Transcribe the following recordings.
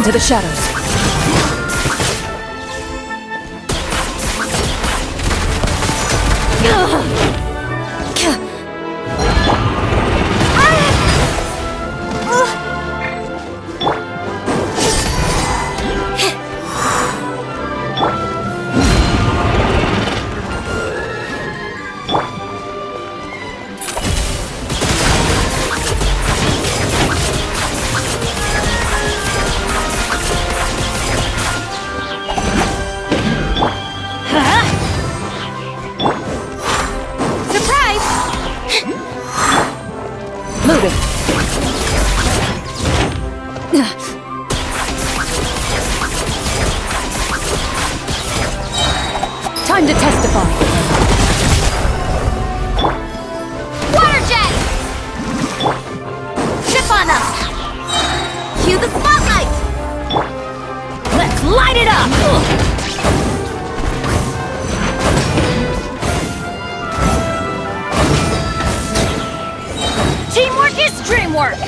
into the shadows. Time to testify. Water jet! Ship on them! Cue the spotlight! Let's light it up! Teamwork is dreamwork!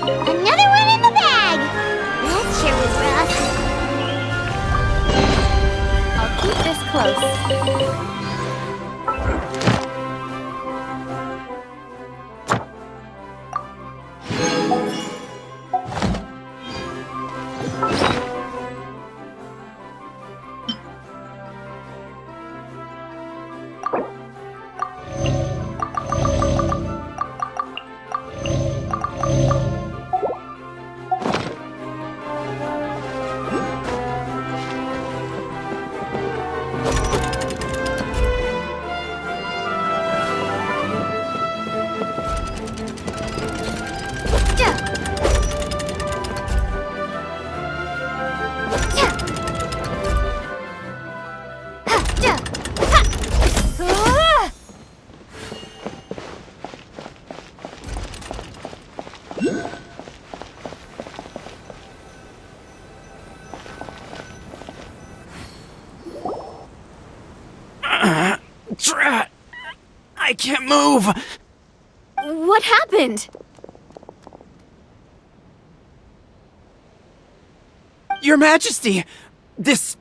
Another one in the bag! That sure was rough. I'll keep this close. Drat! I can't move! What happened? Your Majesty! This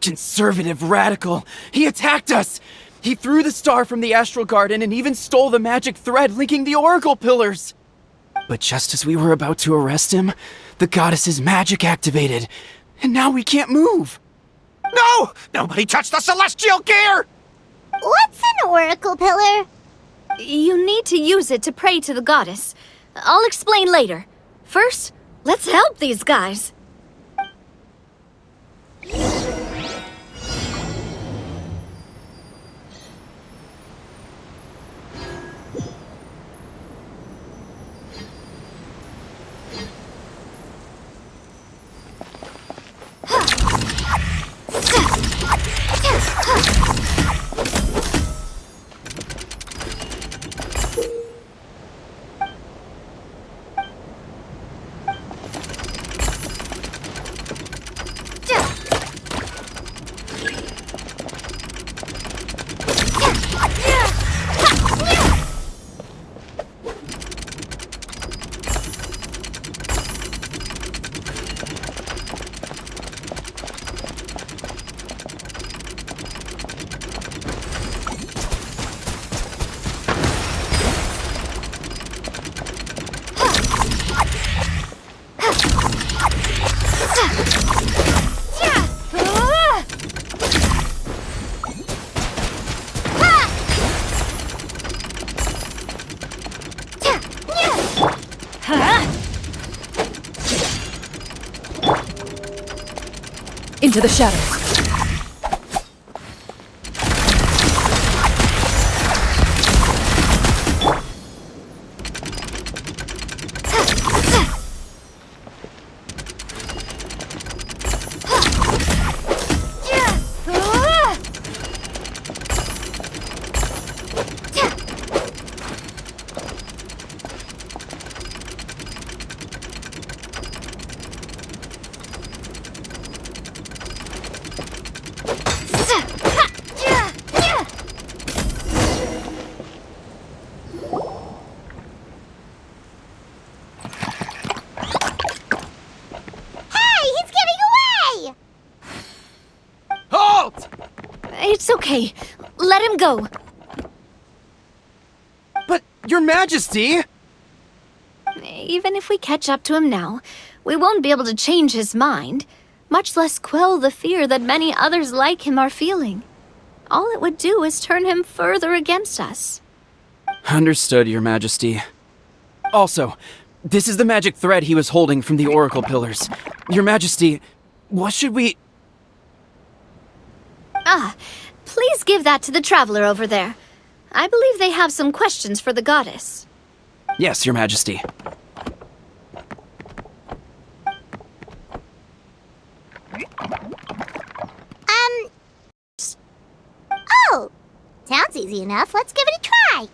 conservative radical, he attacked us! He threw the star from the Astral Garden and even stole the magic thread linking the Oracle Pillars! But just as we were about to arrest him, the goddess's magic activated, and now we can't move. No! Nobody touch the celestial gear! What's an oracle pillar? You need to use it to pray to the goddess. I'll explain later. First, let's help these guys. Into the shadows. It's okay. Let him go. But, Your Majesty! Even if we catch up to him now, we won't be able to change his mind, much less quell the fear that many others like him are feeling. All it would do is turn him further against us. Understood, Your Majesty. Also, this is the magic thread he was holding from the Oracle Pillars. Your Majesty, what should we... Please give that to the traveler over there. I believe they have some questions for the goddess. Yes, Your Majesty. Oh, sounds easy enough. Let's give it a try.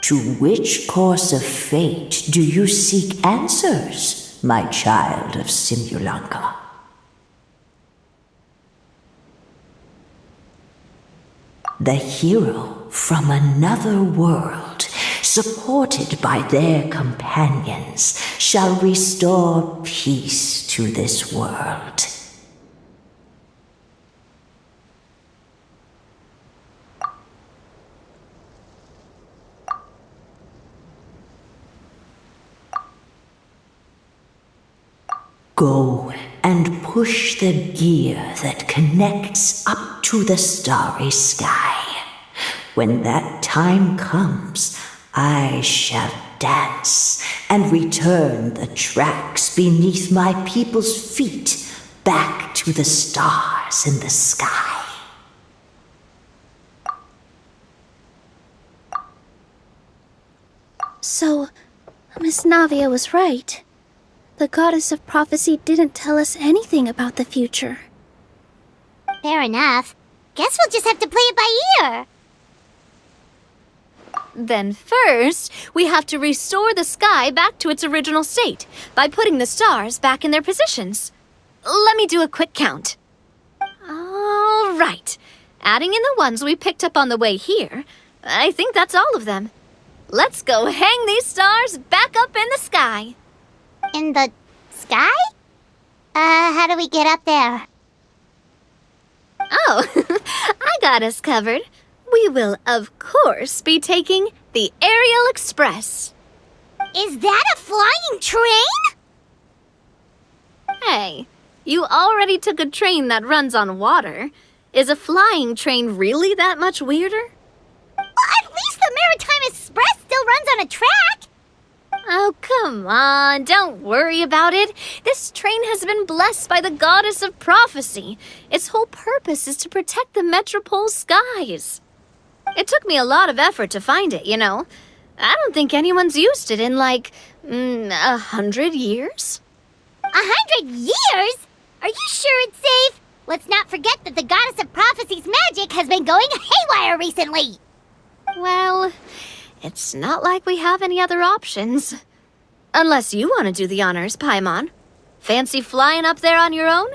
To which course of fate do you seek answers, my child of Simulanka? The hero from another world, supported by their companions, shall restore peace to this world. Go and push the gear that connects up to the starry sky. When that time comes, I shall dance and return the tracks beneath my people's feet back to the stars in the sky. So, Miss Navia was right. The goddess of prophecy didn't tell us anything about the future. Fair enough. Guess we'll just have to play it by ear. Then first, we have to restore the sky back to its original state by putting the stars back in their positions. Let me do a quick count. All right. Adding in the ones we picked up on the way here, I think that's all of them. Let's go hang these stars back up in the sky. In the sky? How do we get up there? Oh, I got us covered. We will, of course, be taking the Aerial Express. Is that a flying train? Hey, you already took a train that runs on water. Is a flying train really that much weirder? Well, at least the Maritime Express still runs on a track. Oh, come on, don't worry about it. This train has been blessed by the goddess of prophecy. Its whole purpose is to protect the Metropole skies. It took me a lot of effort to find it, you know. I don't think anyone's used it in, like, 100 years. 100 years? Are you sure it's safe? Let's not forget that the goddess of prophecy's magic has been going haywire recently. Well, it's not like we have any other options. Unless you want to do the honors, Paimon. Fancy flying up there on your own?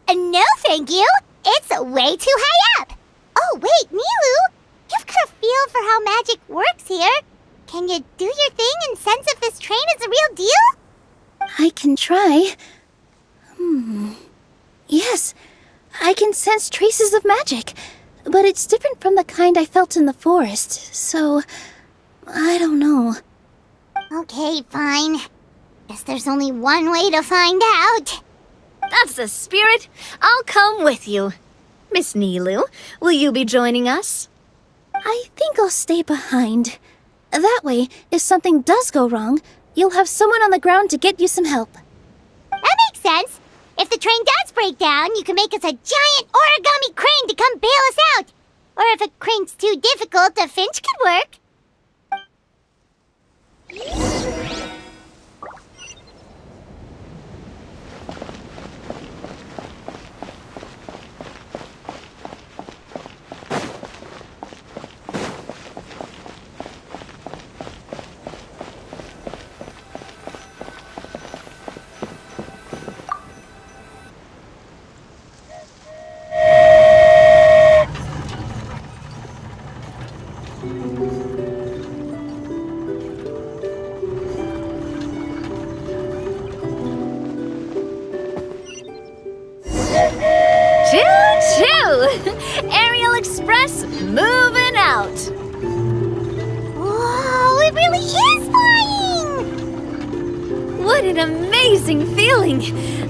No, thank you. It's way too high up. Oh, wait, Nilu. You've got a feel for how magic works here. Can you do your thing and sense if this train is a real deal? I can try. Yes, I can sense traces of magic, but it's different from the kind I felt in the forest, so I don't know. Okay, fine. Guess there's only one way to find out. That's the spirit. I'll come with you. Miss Nilu, will you be joining us? I think I'll stay behind. That way, if something does go wrong, you'll have someone on the ground to get you some help. That makes sense. If the train does break down, you can make us a giant origami crane to come bail us out. Or if a crane's too difficult, a finch could work. Choo-choo! Aerial Express moving out. Whoa, it really is flying! What an amazing feeling!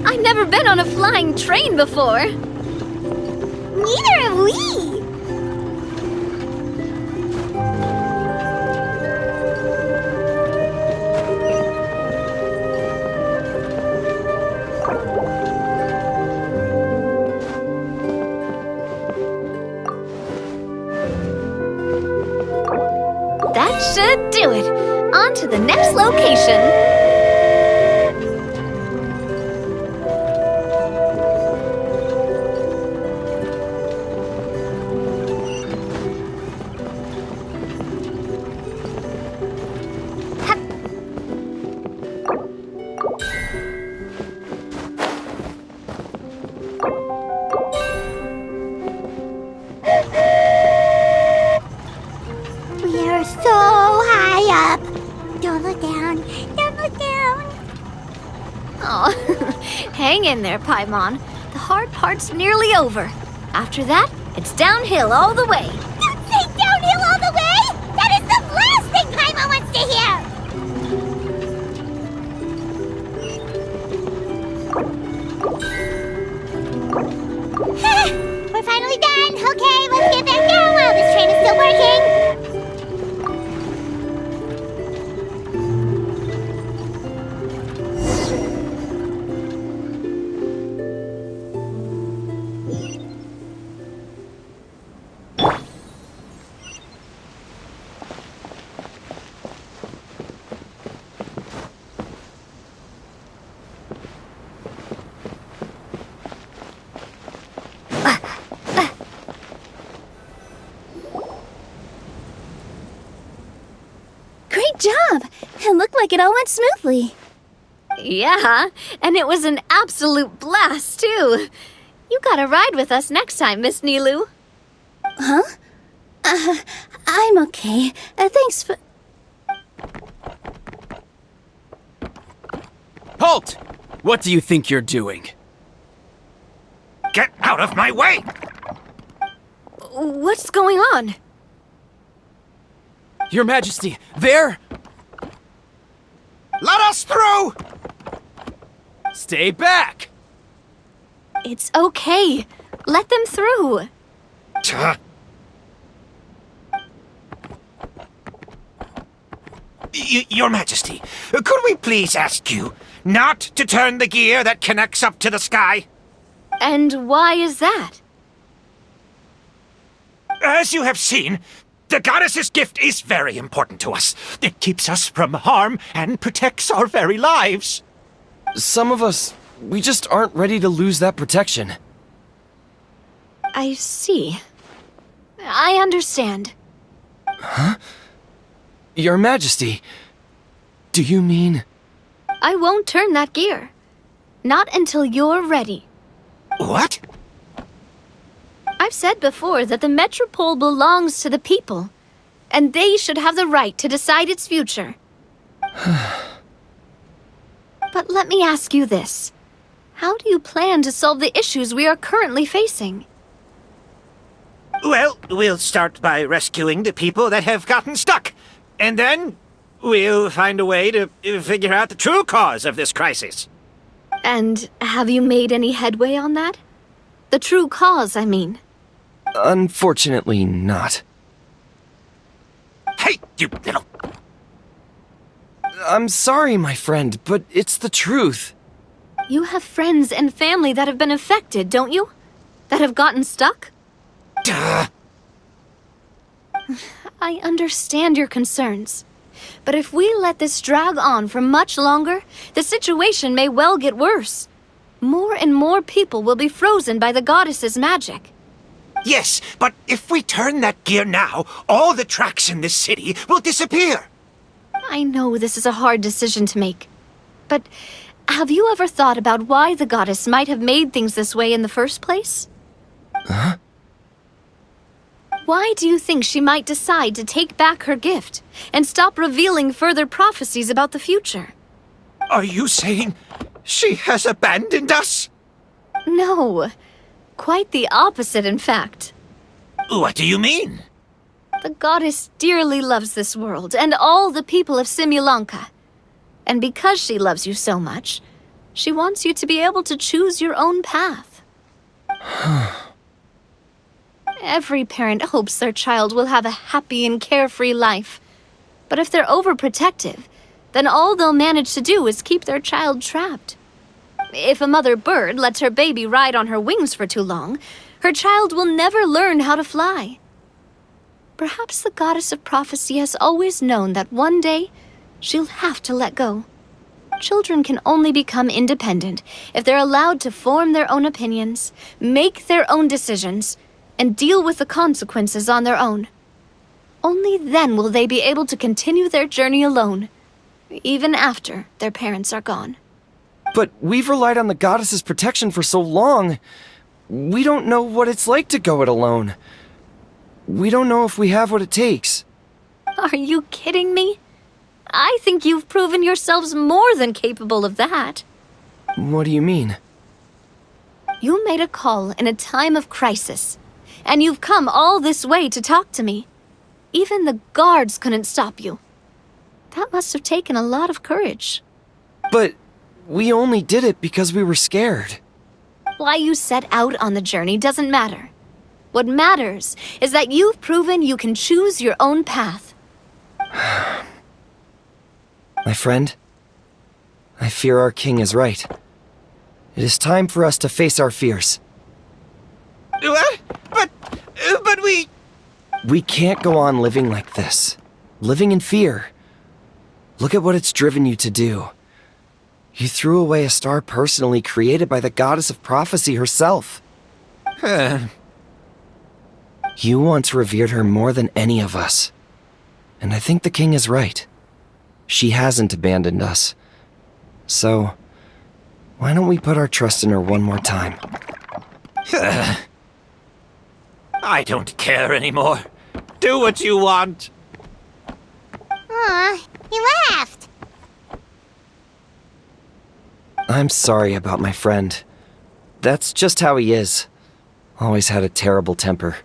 I've never been on a flying train before. Neither have we! That should do it. On to the next location. Oh, hang in there, Paimon. The hard part's nearly over. After that, it's downhill all the way. Don't say downhill all the way! That is the last thing Paimon wants to hear! We're finally done! Okay, let's get back down while this train is still working! Great job! It looked like it all went smoothly. Yeah, and it was an absolute blast, too. You gotta ride with us next time, Miss Nilu. Huh? I'm okay. Thanks for... Halt! What do you think you're doing? Get out of my way! What's going on? Your Majesty, there! Let us through! Stay back! It's okay. Let them through. Tuh. Your Majesty, could we please ask you not to turn the gear that connects up to the sky? And why is that? As you have seen, the goddess's gift is very important to us. It keeps us from harm and protects our very lives. Some of us, we just aren't ready to lose that protection. I see. I understand. Your Majesty, do you mean... I won't turn that gear. Not until you're ready. What? I've said before that the Metropole belongs to the people, and they should have the right to decide its future. But let me ask you this. How do you plan to solve the issues we are currently facing? Well, we'll start by rescuing the people that have gotten stuck. And then we'll find a way to figure out the true cause of this crisis. And have you made any headway on that? The true cause, I mean. Unfortunately not. Hey, you little... I'm sorry, my friend, but it's the truth. You have friends and family that have been affected, don't you? That have gotten stuck? Duh. I understand your concerns. But if we let this drag on for much longer, the situation may well get worse. More and more people will be frozen by the goddess's magic. Yes, but if we turn that gear now, all the tracks in this city will disappear. I know this is a hard decision to make. But have you ever thought about why the goddess might have made things this way in the first place? Huh? Why do you think she might decide to take back her gift and stop revealing further prophecies about the future? Are you saying she has abandoned us? No. Quite the opposite, in fact. What do you mean? The goddess dearly loves this world and all the people of Simulanka. And because she loves you so much, she wants you to be able to choose your own path. Every parent hopes their child will have a happy and carefree life. But if they're overprotective, then all they'll manage to do is keep their child trapped. If a mother bird lets her baby ride on her wings for too long, her child will never learn how to fly. Perhaps the goddess of prophecy has always known that one day she'll have to let go. Children can only become independent if they're allowed to form their own opinions, make their own decisions, and deal with the consequences on their own. Only then will they be able to continue their journey alone, even after their parents are gone. But we've relied on the goddess's protection for so long. We don't know what it's like to go it alone. We don't know if we have what it takes. Are you kidding me? I think you've proven yourselves more than capable of that. What do you mean? You made a call in a time of crisis, and you've come all this way to talk to me. Even the guards couldn't stop you. That must have taken a lot of courage. But we only did it because we were scared. Why you set out on the journey doesn't matter. What matters is that you've proven you can choose your own path. My friend, I fear our king is right. It is time for us to face our fears. What? But we... We can't go on living like this. Living in fear. Look at what it's driven you to do. You threw away a star personally created by the goddess of prophecy herself. You once revered her more than any of us. And I think the king is right. She hasn't abandoned us. So, why don't we put our trust in her one more time? I don't care anymore. Do what you want. Aw, he laughed. I'm sorry about my friend. That's just how he is. Always had a terrible temper.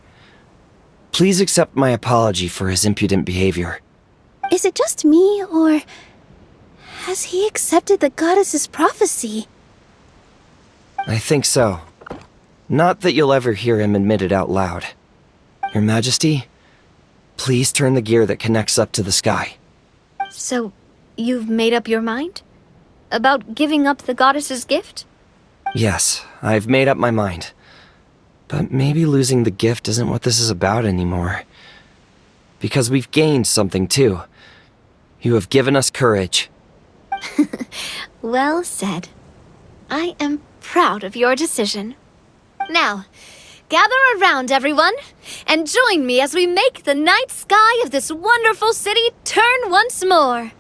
Please accept my apology for his impudent behavior. Is it just me, or has he accepted the goddess's prophecy? I think so. Not that you'll ever hear him admit it out loud. Your Majesty, please turn the gear that connects up to the sky. So, you've made up your mind? About giving up the goddess's gift? Yes, I've made up my mind. But maybe losing the gift isn't what this is about anymore. Because we've gained something too. You have given us courage. Well said. I am proud of your decision. Now, gather around, everyone, and join me as we make the night sky of this wonderful city turn once more.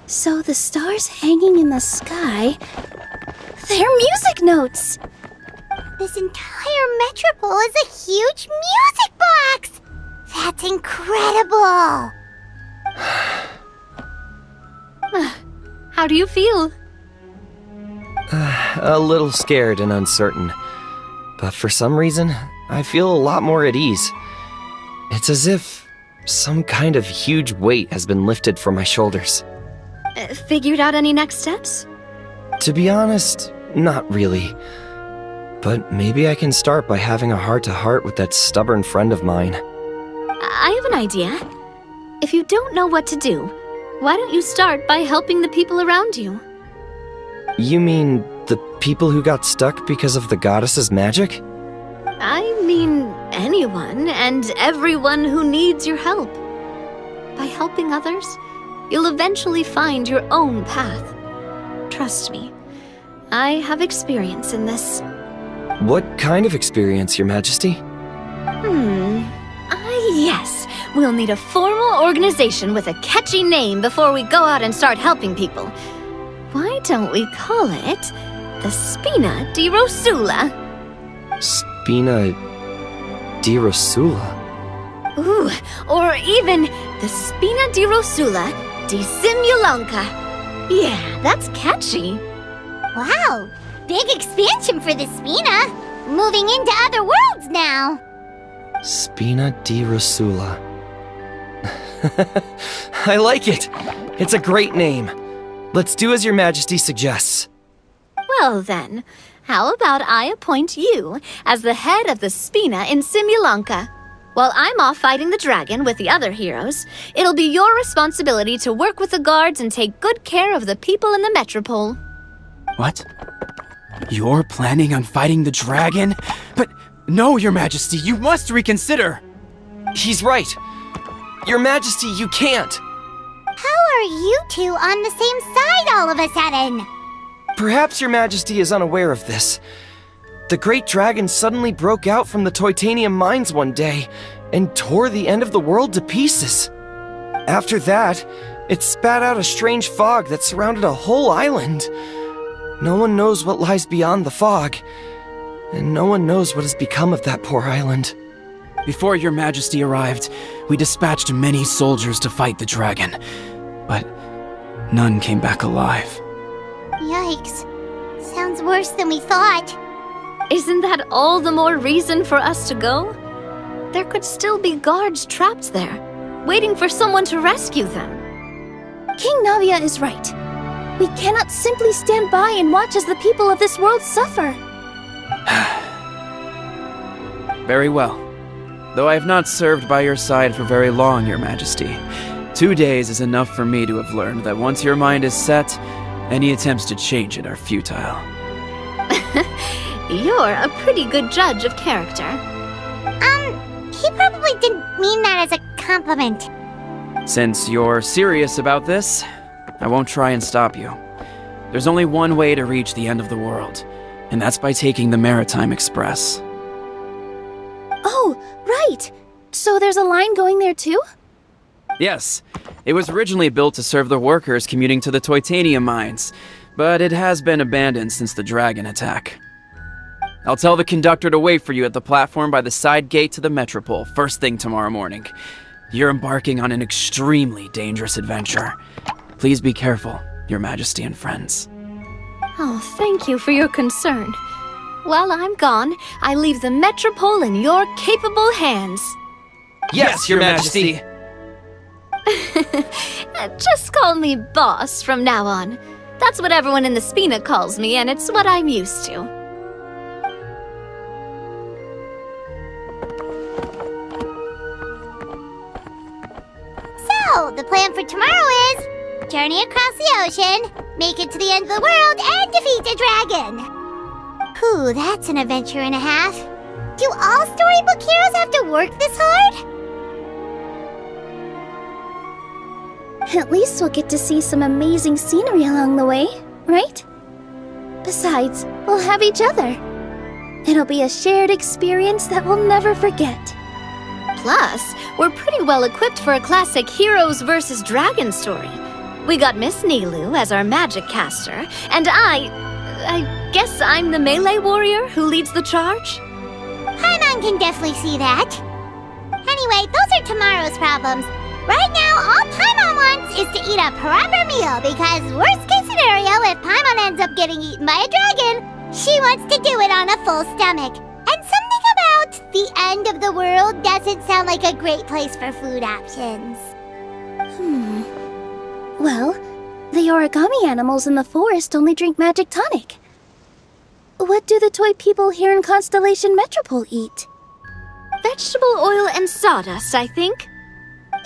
So the stars hanging in the sky, they're music notes! This entire metropole is a huge music box! That's incredible! How do you feel? A little scared and uncertain. But for some reason, I feel a lot more at ease. It's as if some kind of huge weight has been lifted from my shoulders. Figured out any next steps? To be honest, not really. But maybe I can start by having a heart-to-heart with that stubborn friend of mine. I have an idea. If you don't know what to do, why don't you start by helping the people around you? You mean the people who got stuck because of the goddess's magic? I mean anyone and everyone who needs your help. By helping others, you'll eventually find your own path. Trust me, I have experience in this. What kind of experience, Your Majesty? Yes. We'll need a formal organization with a catchy name before we go out and start helping people. Why don't we call it the Spina di Rosula? Spina di Rosula? Ooh, or even the Spina di Rosula di Simulanka. Yeah, that's catchy. Wow, big expansion for the Spina. Moving into other worlds now. Spina di Rosula. I like it. It's a great name. Let's do as Your Majesty suggests. Well then, how about I appoint you as the head of the Spina in Simulanka? While I'm off fighting the dragon with the other heroes, it'll be your responsibility to work with the guards and take good care of the people in the metropole. What? You're planning on fighting the dragon? But no, Your Majesty, you must reconsider! He's right. Your Majesty, you can't. How are you two on the same side all of a sudden? Perhaps Your Majesty is unaware of this. The great dragon suddenly broke out from the Titanium mines one day and tore the end of the world to pieces. After that, it spat out a strange fog that surrounded a whole island. No one knows what lies beyond the fog, and no one knows what has become of that poor island. Before Your Majesty arrived, we dispatched many soldiers to fight the dragon, but none came back alive. Yikes. Sounds worse than we thought. Isn't that all the more reason for us to go? There could still be guards trapped there, waiting for someone to rescue them. King Navia is right. We cannot simply stand by and watch as the people of this world suffer. Very well. Though I have not served by your side for very long, Your Majesty, 2 days is enough for me to have learned that once your mind is set, any attempts to change it are futile. You're a pretty good judge of character. He probably didn't mean that as a compliment. Since you're serious about this, I won't try and stop you. There's only one way to reach the end of the world, and that's by taking the Maritime Express. Oh, right. So there's a line going there too? Yes, it was originally built to serve the workers commuting to the Titanium mines, but it has been abandoned since the dragon attack. I'll tell the conductor to wait for you at the platform by the side gate to the Metropole first thing tomorrow morning. You're embarking on an extremely dangerous adventure. Please be careful, Your Majesty and friends. Oh, thank you for your concern. While I'm gone, I leave the Metropole in your capable hands. Yes, Your Majesty. Just call me boss from now on. That's what everyone in the Spina calls me, and it's what I'm used to. So, the plan for tomorrow is journey across the ocean, make it to the end of the world, and defeat a dragon. Whew, that's an adventure and a half. Do all storybook heroes have to work this hard? At least we'll get to see some amazing scenery along the way, right? Besides, we'll have each other. It'll be a shared experience that we'll never forget. Plus, we're pretty well equipped for a classic heroes versus dragon story. We got Miss Nilu as our magic caster, and I guess I'm the melee warrior who leads the charge? Paimon can definitely see that. Anyway, those are tomorrow's problems. Right now, all Paimon wants is to eat a proper meal because worst case scenario, if Paimon ends up getting eaten by a dragon, she wants to do it on a full stomach. And something about the end of the world doesn't sound like a great place for food options. Well, the origami animals in the forest only drink magic tonic. What do the toy people here in Constellation Metropole eat? Vegetable oil and sawdust, I think. No!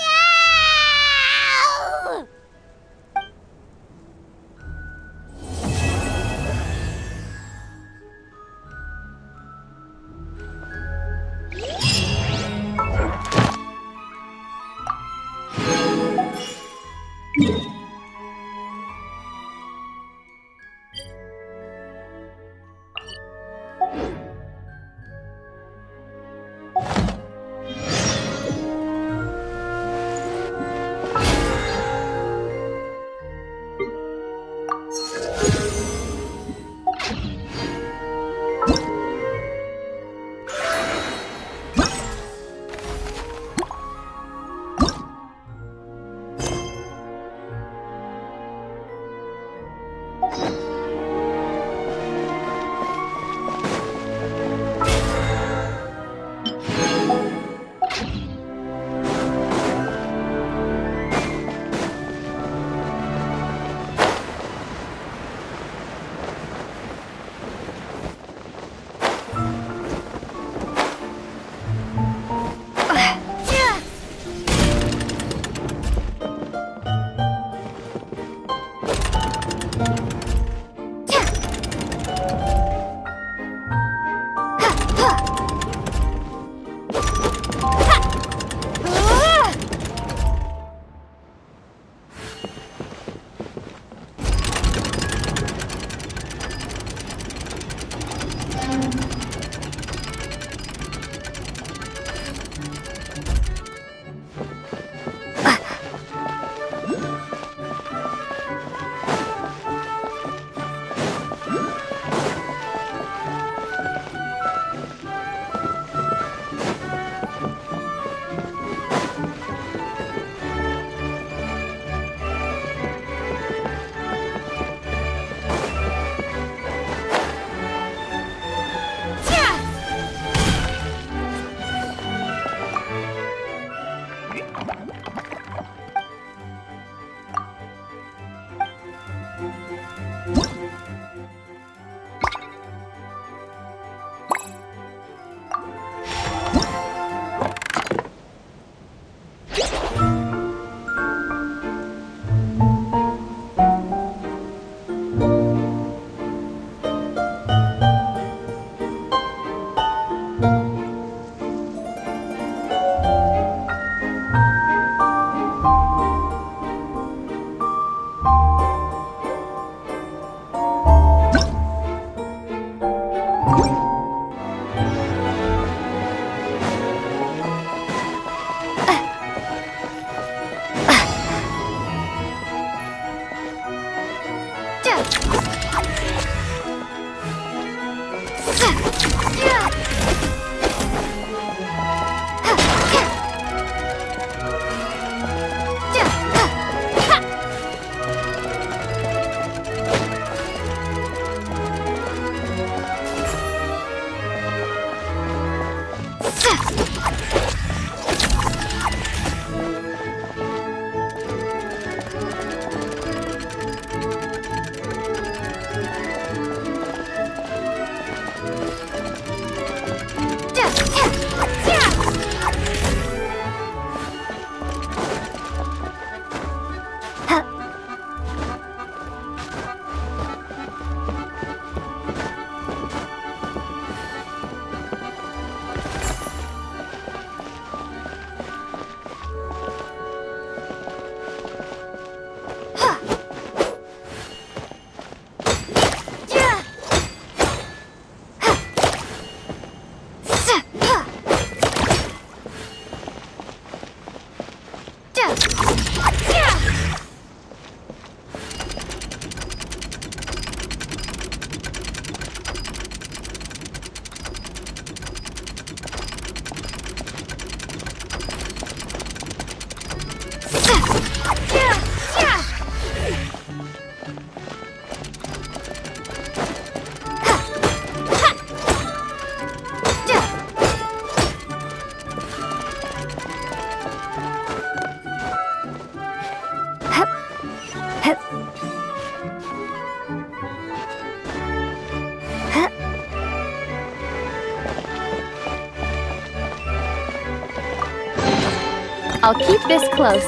I'll keep this close.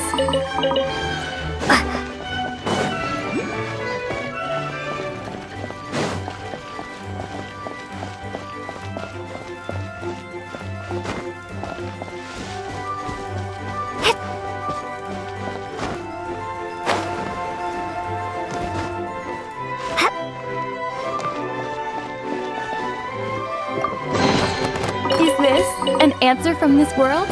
Is this an answer from this world?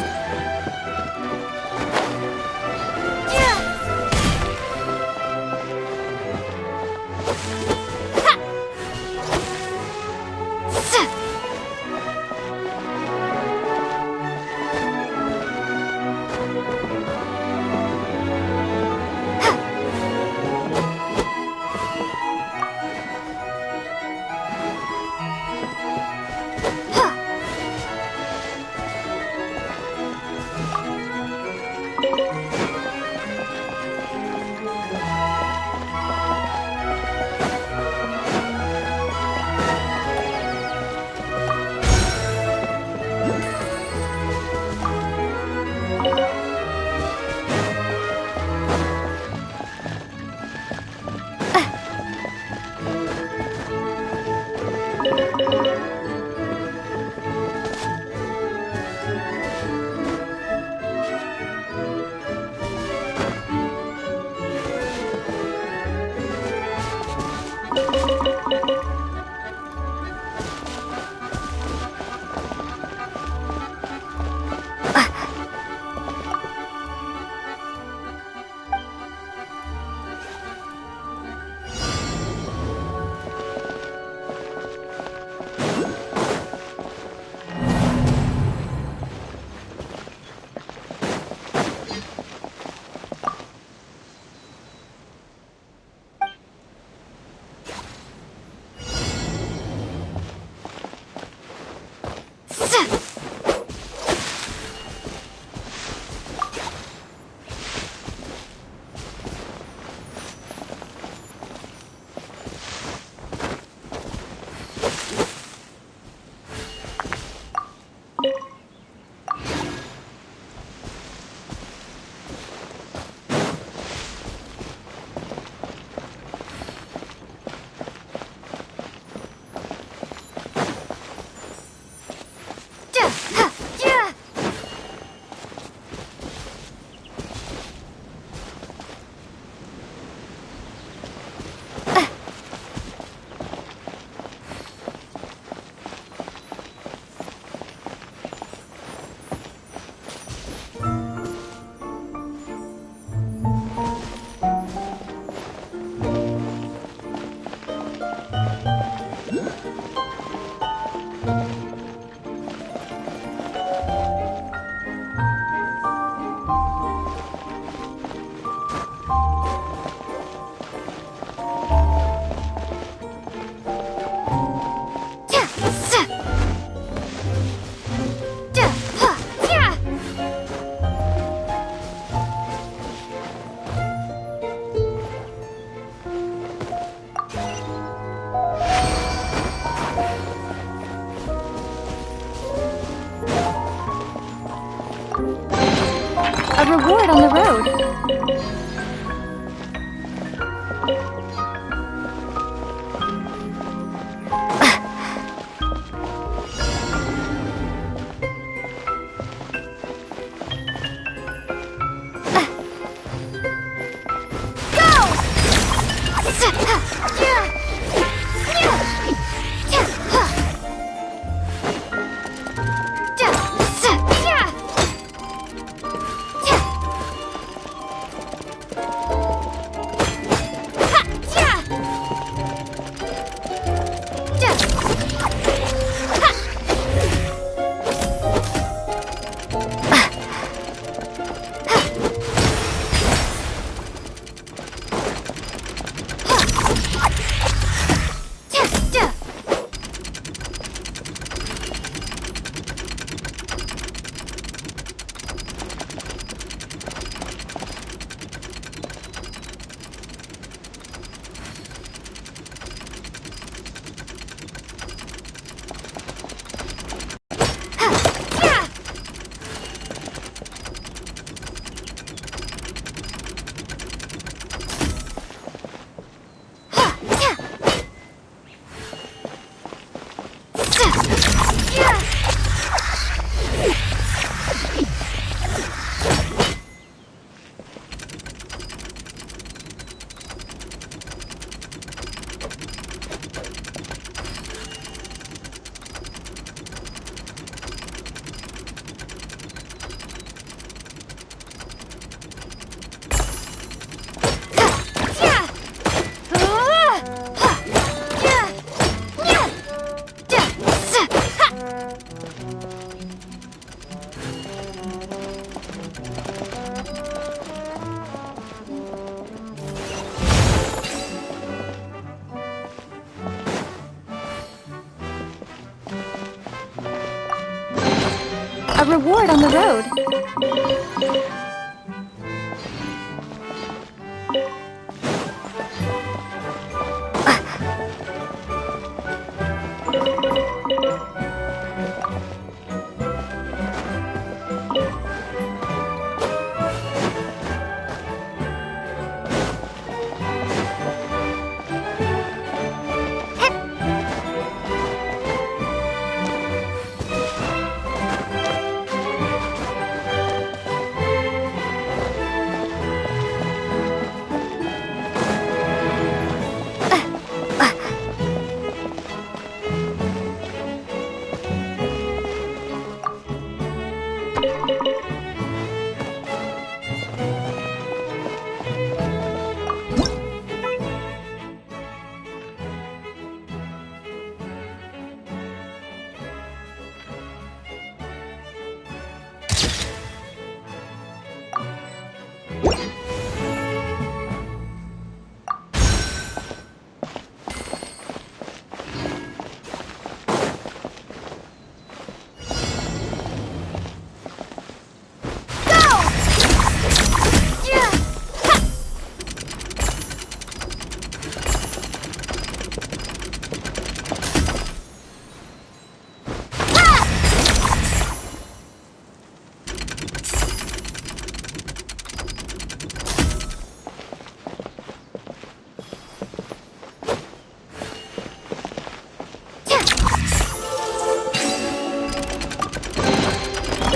A reward on the road.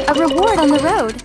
A reward on the road.